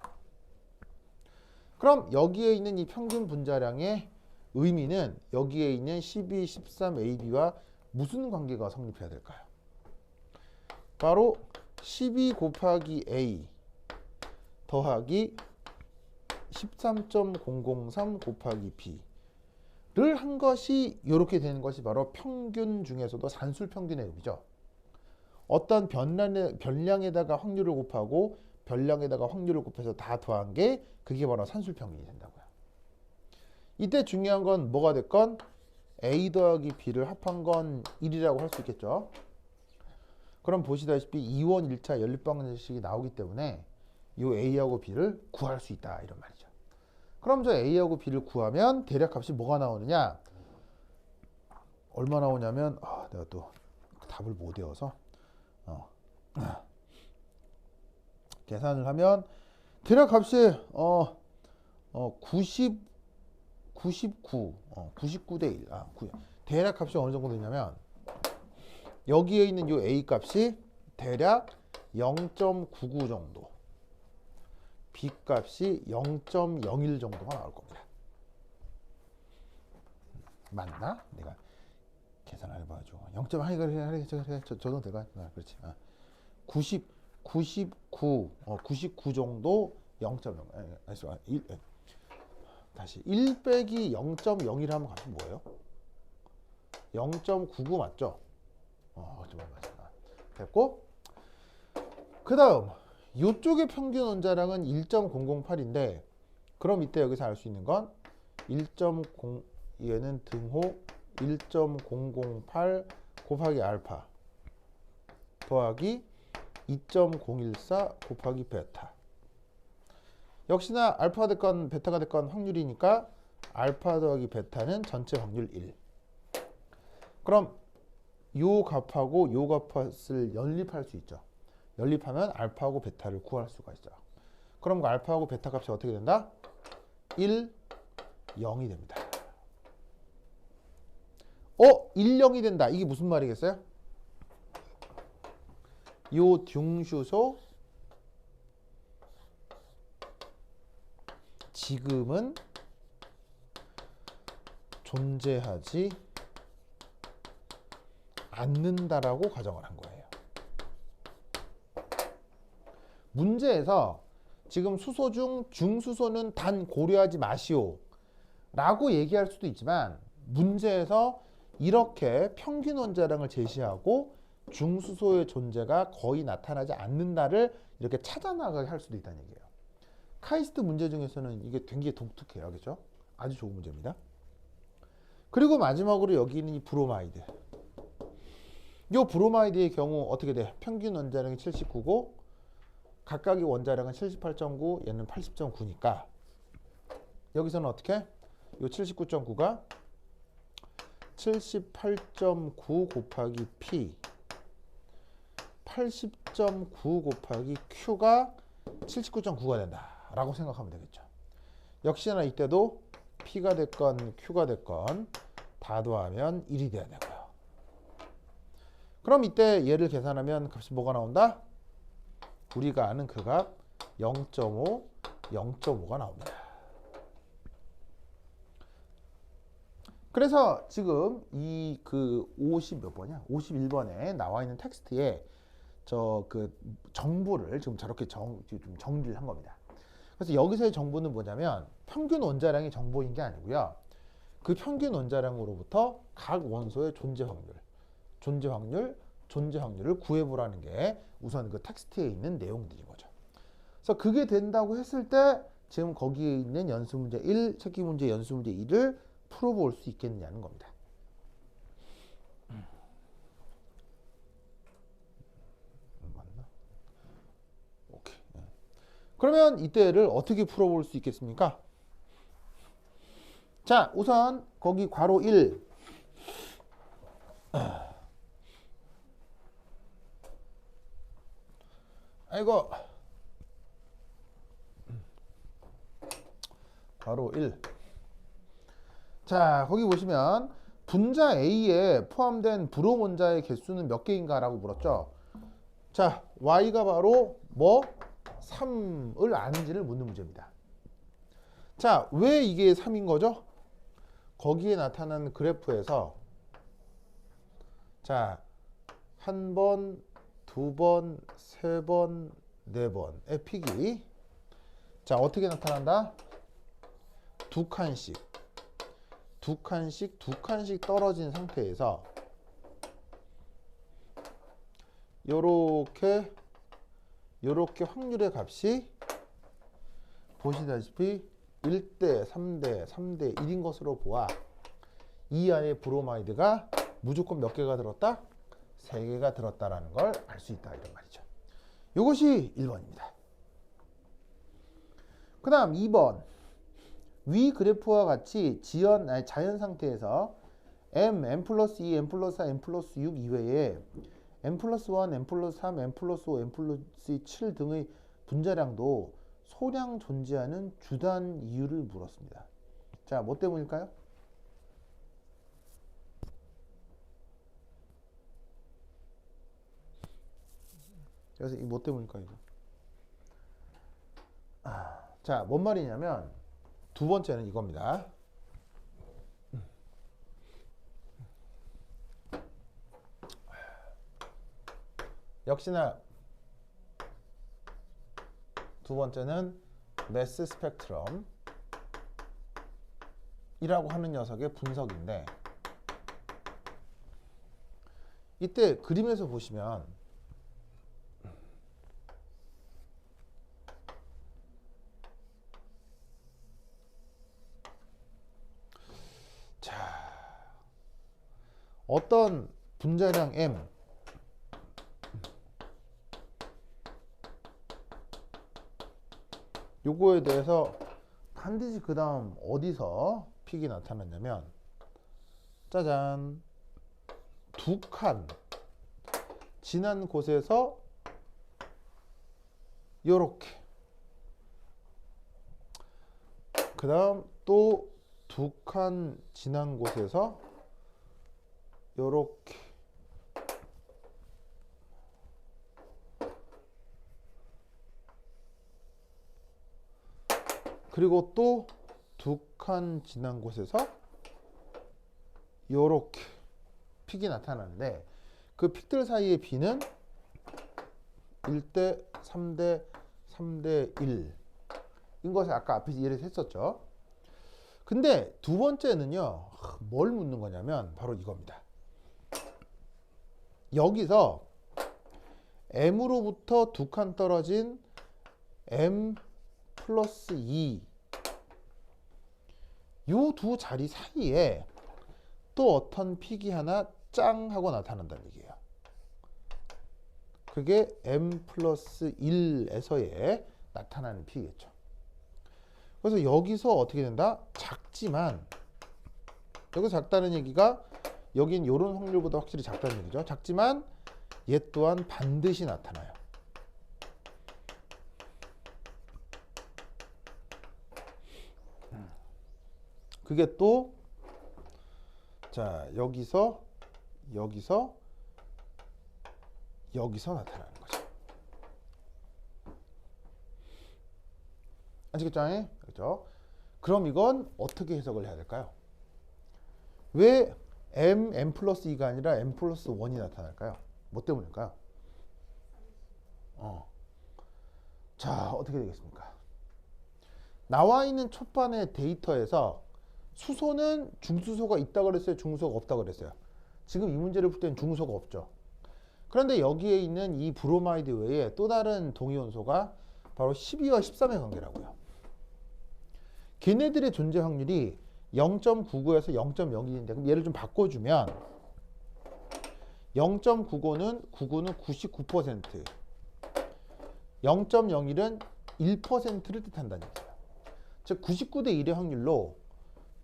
그럼 여기에 있는 이 평균 분자량의 의미는 여기에 있는 12, 13AB와 무슨 관계가 성립해야 될까요? 바로 12 곱하기 A 더하기 13.003 곱하기 B를 한 것이 이렇게 되는 것이 바로 평균 중에서도 산술 평균의 의미죠. 어떤 변량에다가 확률을 곱하고 변량에다가 확률을 곱해서 다 더한 게 그게 바로 산술 평균이 된다고요. 이때 중요한 건 뭐가 됐건 A 더하기 B를 합한 건 1이라고 할 수 있겠죠. 그럼 보시다시피 2원 1차 연립방정식이 나오기 때문에 이 A하고 B를 구할 수 있다 이런 말이죠. 그럼 저 A하고 B를 구하면 대략값이 뭐가 나오느냐? 얼마 나오냐면 내가 또 답을 못 외워서 계산을 하면 대략값이 99대 1. 대략값이 어느 정도 되냐면 여기에 있는 이 A 값이 대략 0.99 정도, B 값이 0.01 정도가 나올 겁니다. 맞나? 내가 계산을 해봐가지고 0.1 저 정도 될까요? 그렇지. 99 정도 0.0. 다시 1 빼기 0.01 하면 값이 뭐예요? 0.99 맞죠? 됐고, 그 다음 이쪽의 평균 원자량은 1.008인데 그럼 이때 여기서 알 수 있는 건 1.0 얘는 등호 1.008 곱하기 알파 더하기 2.014 곱하기 베타. 역시나 알파가 됐건 베타가 됐건 확률이니까 알파 더하기 베타는 전체 확률 1. 그럼 요 값하고 요 값을 연립할 수 있죠. 연립하면 알파하고 베타를 구할 수가 있죠. 그럼 그 알파하고 베타 값이 어떻게 된다? 1, 0이 됩니다. 1, 0이 된다. 이게 무슨 말이겠어요? 요 둥슈소 지금은 존재하지 않는다라고 가정을 한 거예요. 문제에서 지금 수소 중 중수소는 단 고려하지 마시오 라고 얘기할 수도 있지만, 문제에서 이렇게 평균 원자량을 제시하고 중수소의 존재가 거의 나타나지 않는다를 이렇게 찾아나가게 할 수도 있다는 얘기예요. 카이스트 문제 중에서는 이게 되게 독특해요. 그죠? 아주 좋은 문제입니다. 그리고 마지막으로 여기 있는 이 브로마이드. 이 브로마이드의 경우 어떻게 돼? 평균 원자량이 79고 각각의 원자량은 78.9, 얘는 80.9니까 여기서는 어떻게? 이 79.9가 78.9 곱하기 P 80.9 곱하기 Q가 79.9가 된다 라고 생각하면 되겠죠. 역시나 이때도 P가 됐건 Q가 됐건 다 더하면 1이 돼야 되고요. 그럼 이때 얘를 계산하면 값이 뭐가 나온다? 우리가 아는 그 값 0.5, 0.5가 나옵니다. 그래서 지금 이 그 50 몇 번이야? 51번에 나와 있는 텍스트에 저 그 정보를 지금 저렇게 좀 정리를 한 겁니다. 그래서 여기서의 정보는 뭐냐면 평균 원자량이 정보인 게 아니고요. 그 평균 원자량으로부터 각 원소의 존재 확률을 구해보라는 게 우선 그 텍스트에 있는 내용들인 거죠. 그래서 그게 된다고 했을 때 지금 거기에 있는 연수문제 1, 찾기문제 연수문제 2를 풀어볼 수 있겠느냐는 겁니다. 맞나? 오케이. 그러면 이때를 어떻게 풀어볼 수 있겠습니까? 자, 우선 거기 괄호 1. 아이고. 괄호 1. 자, 거기 보시면 분자 A에 포함된 브롬 원자의 개수는 몇 개인가 라고 물었죠. 자, Y가 바로 뭐 3을 아는지를 묻는 문제입니다. 자, 왜 이게 3인 거죠? 거기에 나타난 그래프에서 자, 한 번, 두 번, 세 번, 네 번의 픽이 자, 어떻게 나타난다? 두 칸씩 떨어진 상태에서 요렇게 확률의 값이 보시다시피 1대 3대 3대 1인 것으로 보아 이 안에 브로마이드가 무조건 몇 개가 들었다? 3개가 들었다라는 걸 알 수 있다 이런 말이죠. 이것이 1번입니다. 그 다음 2번. 위 그래프와 같이 자연 상태에서 m 플러스 2, m 플러스 4, m 플러스 6 이외에 m 플러스 1, m 플러스 3, m 플러스 5, m 플러스 7 등의 분자량도 소량 존재하는 주단 이유를 물었습니다. 자, 뭐 때문일까요? 그래서 이 뭐 때문일까요? 자, 뭔 말이냐면 두 번째는 이겁니다. 역시나 두 번째는 매스 스펙트럼이라고 하는 녀석의 분석인데 이때 그림에서 보시면 자, 어떤 분자량 m 요거에 대해서 반드시 그 다음 어디서 픽이 나타났냐면 짜잔, 두 칸 지난 곳에서 요렇게, 그 다음 또 두 칸 지난 곳에서 요렇게, 그리고 또 두 칸 지난 곳에서 요렇게 픽이 나타나는데, 그 픽들 사이의 B는 1대 3대 3대 1인 것을 아까 앞에서 이해를 했었죠. 근데 두 번째는요, 뭘 묻는 거냐면 바로 이겁니다. 여기서 M으로부터 두 칸 떨어진 M 플러스 2, 요 두 자리 사이에 또 어떤 픽이 하나 짱 하고 나타난다는 얘기예요. 그게 M 플러스 1에서의 나타나는 픽이겠죠. 그래서 여기서 어떻게 된다? 작지만, 여기서 작다는 얘기가 여긴 이런 확률보다 확실히 작다는 얘기죠. 작지만 얘 또한 반드시 나타나요. 그게 또, 자, 여기서 나타나는 거죠. 아시겠죠? 그렇죠? 그럼 이건 어떻게 해석을 해야 될까요? 왜 M 플러스 2가 아니라 M 플러스 1이 나타날까요? 뭐 때문일까요? 자, 어떻게 되겠습니까? 나와 있는 첫반의 데이터에서 수소는 중수소가 있다고 그랬어요? 중수소가 없다고 그랬어요? 지금 이 문제를 풀 때는 중수소가 없죠. 그런데 여기에 있는 이 브로마이드 외에 또 다른 동위원소가 바로 12와 13의 관계라고요. 걔네들의 존재 확률이 0.99에서 0.01인데, 그럼 얘를 좀 바꿔주면 0.99는 99%, 0.01은 1%를 뜻한다는 얘기예요. 즉 99대 1의 확률로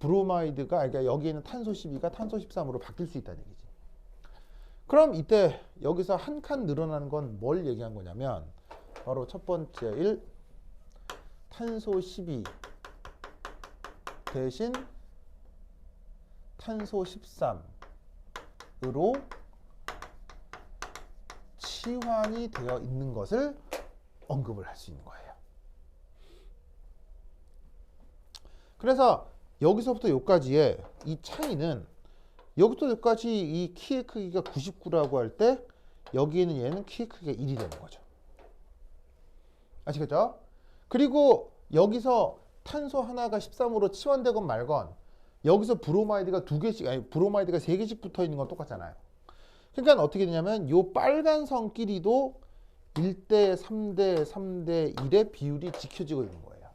브로마이드가, 그러니까 여기에 있는 탄소 12가 탄소 13으로 바뀔 수 있다는 얘기지. 그럼 이때 여기서 한 칸 늘어나는 건 뭘 얘기한 거냐면 바로 첫 번째 1, 탄소 12 대신 탄소 13으로 치환이 되어 있는 것을 언급을 할 수 있는 거예요. 그래서 여기서부터 여기까지의 이 차이는, 여기부터 여기까지 이 키의 크기가 99라고 할 때 여기에는 얘는 키의 크기가 1이 되는 거죠. 아시겠죠? 그리고 여기서 탄소 하나가 13으로 치환되건 말건 여기서 브로마이드가 두 개씩, 아니 브로마이드가 세 개씩 붙어 있는 건 똑같잖아요. 그러니까 어떻게 되냐면 요 빨간 선끼리도 1대 3대 3대 1의 비율이 지켜지고 있는 거예요.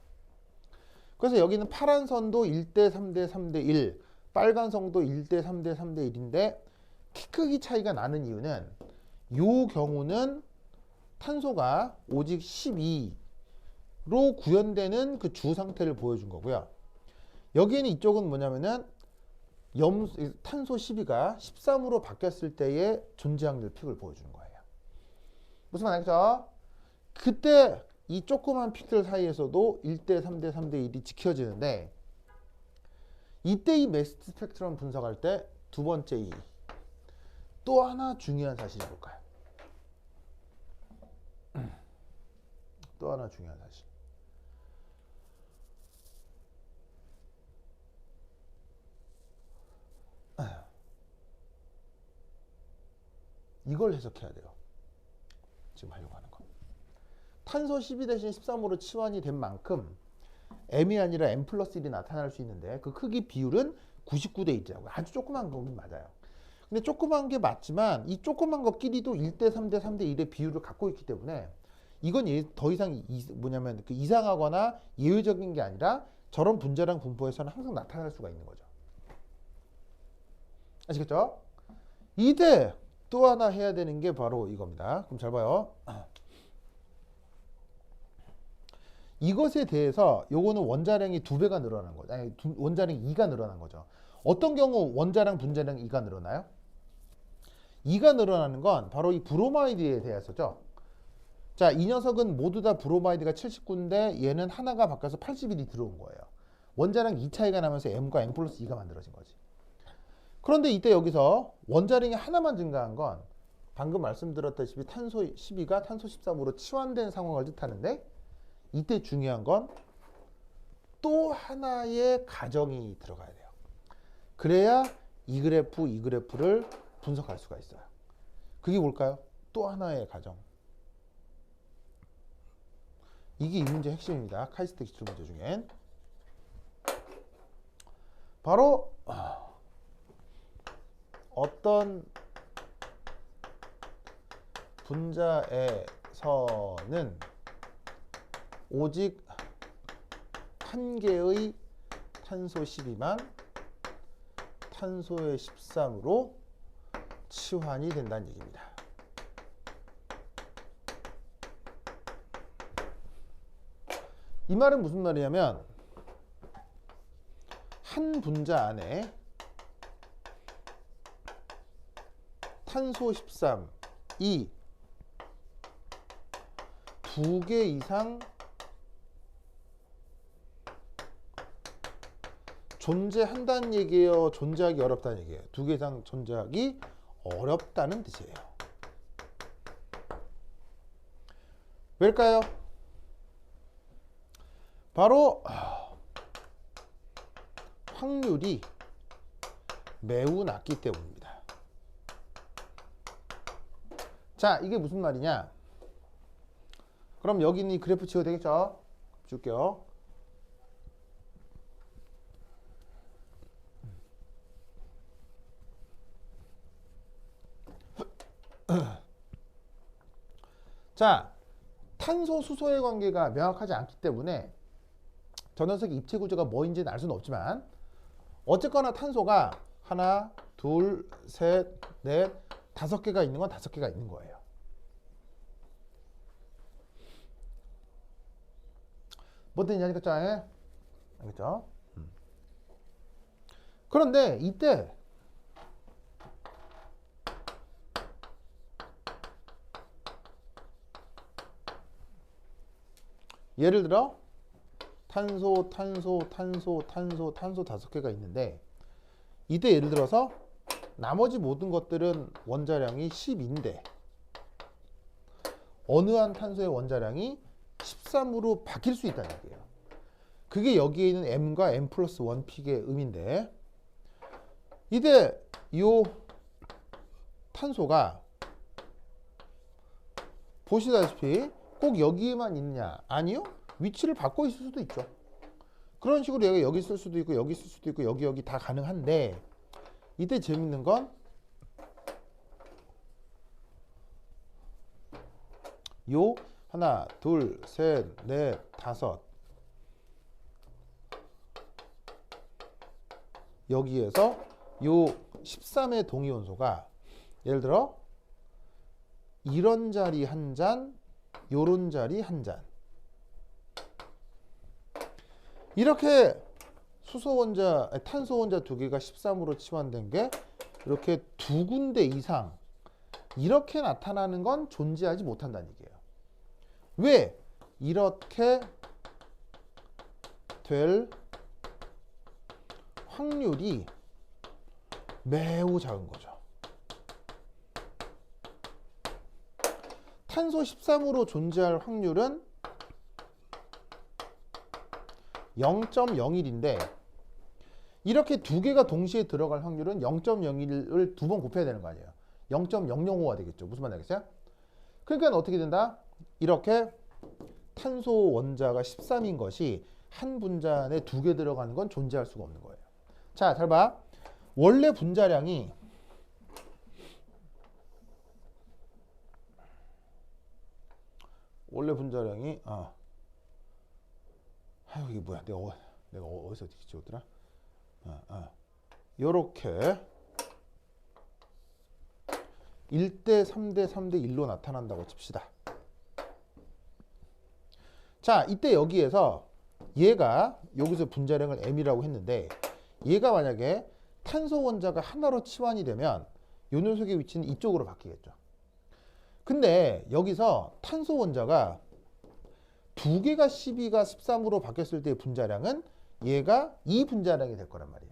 그래서 여기는 파란 선도 1대 3대 3대 1, 빨간 선도 1대 3대 3대 1인데 키 크기 차이가 나는 이유는 요 경우는 탄소가 오직 12로 구현되는 그 주 상태를 보여준 거고요. 여기에는 이쪽은 뭐냐면은 탄소 12가 13으로 바뀌었을 때의 존재 확률 픽을 보여주는 거예요. 무슨 말 알겠죠? 그때 이 조그만 픽들 사이에서도 1대 3대 3대 1이 지켜지는데, 이때 이 매스 스펙트럼 분석할 때 두 번째 또 하나 중요한 사실이 뭘까요? 또 하나 중요한 사실. 이걸 해석해야 돼요. 지금 하려고 하는 거. 탄소 12 대신 13으로 치환이 된 만큼 M이 아니라 M 플러스 1이 나타날 수 있는데 그 크기 비율은 99대 1이라고. 아주 조그만 거긴 맞아요. 근데 조그만 게 맞지만 이 조그만 것끼리도 1대 3대 3대 1의 비율을 갖고 있기 때문에 이건 더 이상 뭐냐면 그 이상하거나 예외적인 게 아니라 저런 분자량 분포에서는 항상 나타날 수가 있는 거죠. 아시겠죠? 이때 또 하나 해야 되는 게 바로 이겁니다. 그럼 잘 봐요. 이것에 대해서 요거는 원자량이 2배가 늘어난 거죠. 아니, 원자량이 2가 늘어난 거죠. 어떤 경우 원자량, 분자량 2가 늘어나요? 2가 늘어나는 건 바로 이 브로마이드에 대해서죠. 자, 이 녀석은 모두 다 브로마이드가 79인데 얘는 하나가 바뀌어서 81이 들어온 거예요. 원자량 2 차이가 나면서 M과 M 플러스 2가 만들어진 거지. 그런데 이때 여기서 원자량이 하나만 증가한 건 방금 말씀드렸다시피 탄소 12가 탄소 13으로 치환된 상황을 뜻하는데, 이때 중요한 건 또 하나의 가정이 들어가야 돼요. 그래야 이 그래프를 분석할 수가 있어요. 그게 뭘까요? 또 하나의 가정. 이게 이 문제의 핵심입니다. 카이스트 기출 문제 중엔. 바로 어떤 분자에서는 오직 한 개의 탄소 12만 탄소의 13으로 치환이 된다는 얘기입니다. 이 말은 무슨 말이냐면, 한 분자 안에 탄소 13이 2개 이상 존재한다는 얘기예요? 존재하기 어렵다는 얘기예요? 2개 이상 존재하기 어렵다는 뜻이에요. 왜일까요? 바로 확률이 매우 낮기 때문입니다. 자, 이게 무슨 말이냐? 그럼 여기는 이 그래프 지워도 되겠죠? 줄게요. 자, 탄소 수소의 관계가 명확하지 않기 때문에 저 녀석의 입체 구조가 뭐인지는 알 수는 없지만, 어쨌거나 탄소가 하나, 둘, 셋, 넷, 5개가 있는 건 5개가 있는 거예요. 뭐 뜻인지 알겠죠? 알겠죠? 그런데 이때 예를 들어 탄소 5개가 있는데, 이때 예를 들어서 나머지 모든 것들은 원자량이 10인데 어느 한 탄소의 원자량이 13으로 바뀔 수 있다는 얘기예요. 그게 여기에 있는 M과 M 플러스 1픽의 의미인데, 이때 이 탄소가 보시다시피 꼭 여기에만 있느냐? 아니요. 위치를 바꿔 있을 수도 있죠. 그런 식으로 얘가 여기 있을 수도 있고 여기 있을 수도 있고 여기 다 가능한데, 이때 재밌는 건 요 하나, 둘, 셋, 넷, 5 여기에서 요 13의 동위원소가 예를 들어 이런 자리 한 잔, 요런 자리 한 잔, 이렇게 탄소 원자 2개가 13으로 치환된 게 이렇게 2군데 이상 이렇게 나타나는 건 존재하지 못한다는 얘기예요. 왜? 이렇게 될 확률이 매우 작은 거죠. 탄소 13으로 존재할 확률은 0.01인데 이렇게 2개가 동시에 들어갈 확률은 0.01을 2번 곱해야 되는 거 아니에요. 0.005가 되겠죠. 무슨 말 알겠어요? 그러니까 어떻게 된다? 이렇게 탄소 원자가 13인 것이 한 분자 안에 2개 들어가는 건 존재할 수가 없는 거예요. 자, 잘 봐. 원래 분자량이 이게 뭐야? 내가 어디서 찍었더라? 요렇게 1대 3대 3대 1로 나타난다고 칩시다. 자, 이때 여기에서 얘가 여기서 분자량을 m이라고 했는데 얘가 만약에 탄소 원자가 하나로 치환이 되면 요 녀석의 위치는 이쪽으로 바뀌겠죠. 근데 여기서 탄소 원자가 두 개가 12가 13으로 바뀌었을 때의 분자량은 얘가 2 분자량이 될 거란 말이에요.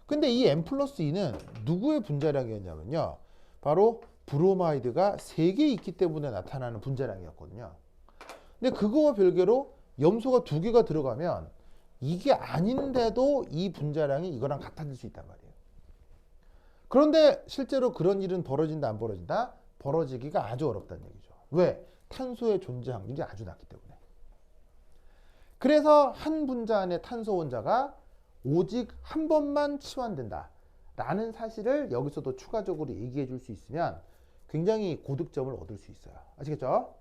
근데 이 m 플러스 2는 누구의 분자량이었냐면요. 바로 브로마이드가 3개 있기 때문에 나타나는 분자량이었거든요. 근데 그거와 별개로 염소가 2개가 들어가면 이게 아닌데도 이 분자량이 이거랑 같아질 수 있단 말이에요. 그런데 실제로 그런 일은 벌어진다 안 벌어진다? 벌어지기가 아주 어렵다는 얘기죠. 왜? 탄소의 존재 확률이 아주 낮기 때문에. 그래서 한 분자 안에 탄소 원자가 오직 한 번만 치환된다 라는 사실을 여기서도 추가적으로 얘기해 줄 수 있으면 굉장히 고득점을 얻을 수 있어요. 아시겠죠?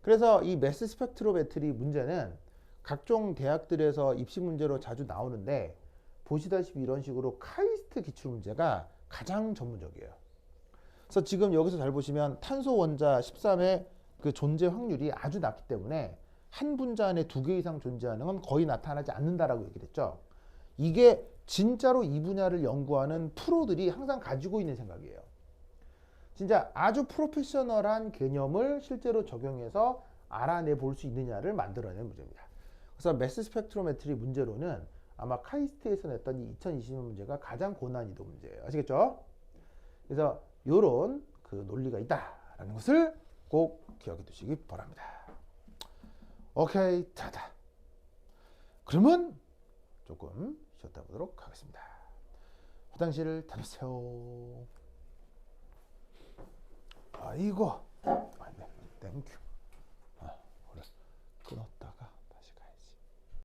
그래서 이 매스 스펙트로메트리 문제는 각종 대학들에서 입시 문제로 자주 나오는데 보시다시피 이런 식으로 카이스트 기출 문제가 가장 전문적이에요. 그래서 지금 여기서 잘 보시면 탄소 원자 13의 그 존재 확률이 아주 낮기 때문에 한 분자 안에 2개 이상 존재하는 건 거의 나타나지 않는다라고 얘기를 했죠. 이게 진짜로 이 분야를 연구하는 프로들이 항상 가지고 있는 생각이에요. 진짜 아주 프로페셔널한 개념을 실제로 적용해서 알아내 볼 수 있느냐를 만들어낸 문제입니다. 그래서 매스 스펙트로메트리 문제로는 아마 카이스트에서 냈던 이 2020년 문제가 가장 고난이도 문제예요. 아시겠죠? 그래서 이런 그 논리가 있다라는 것을 꼭 기억해 두시기 바랍니다. 오케이, 자다. 그러면 조금 쉬었다 보도록 하겠습니다. 화장실을 다녀오세요. 아이고, 네, 땡큐.